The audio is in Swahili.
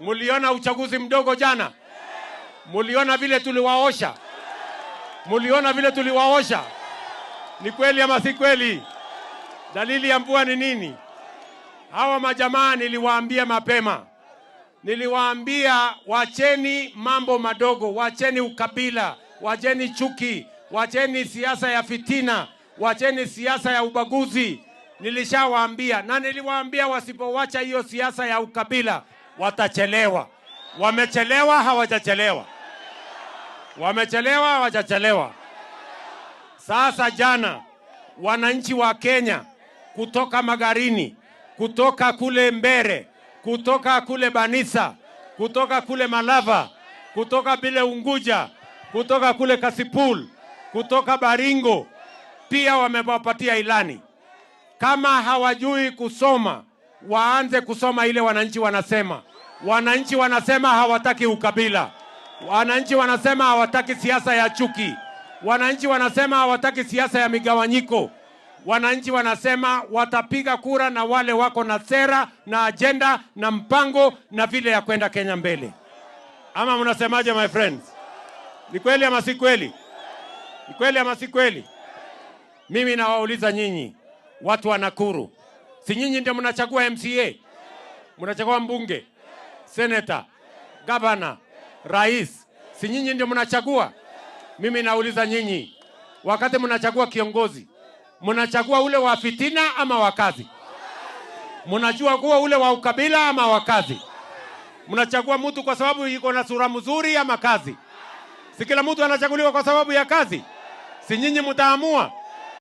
Muliona uchaguzi mdogo jana? Muliona vile tuliwaosha? Muliona vile tuliwaosha? Ni kweli ama si kweli? Dalili ya mvua ni nini? Hawa majamaa niliwaambia mapema. Niliwaambia wacheni mambo madogo, wacheni ukabila, wacheni chuki, wacheni siasa ya fitina, wacheni siasa ya ubaguzi. Nilishawaambia na niliwaambia wasipowacha hiyo siasa ya ukabila watachelewa. Wamechelewa hawajachelewa? Wamechelewa hawajachelewa? Sasa jana wananchi wa Kenya kutoka Magarini, kutoka kule Mbere, kutoka kule Banisa, kutoka kule Malava, kutoka bile Unguja, kutoka kule Kasipul, kutoka Baringo pia wamewapatia ilani. Kama hawajui kusoma, waanze kusoma ile wananchi wanasema. Wananchi wanasema hawataki ukabila. Wananchi wanasema hawataki siasa ya chuki. Wananchi wanasema hawataki siasa ya migawanyiko. Wananchi wanasema watapiga kura na wale wako na sera na agenda na mpango na vile ya kwenda Kenya mbele. Ama mnasemaje my friends? Ni kweli ama si kweli? Ni kweli ama si kweli? Mimi nawauliza nyinyi watu wa Nakuru. Si nyinyi ndio mnachagua MCA? Mnachagua mbunge, senator, governor, rais. Si nyinyi ndio mnachagua? Mimi nauliza nyinyi, wakati mnachagua kiongozi, mnachagua ule wa fitina ama wakazi? Mnajua kuwa ule wa ukabila ama wakazi? Mnachagua mtu kwa sababu yuko na sura mzuri ama kazi? Si kila mtu anachaguliwa kwa sababu ya kazi? Si nyinyi mtaamua?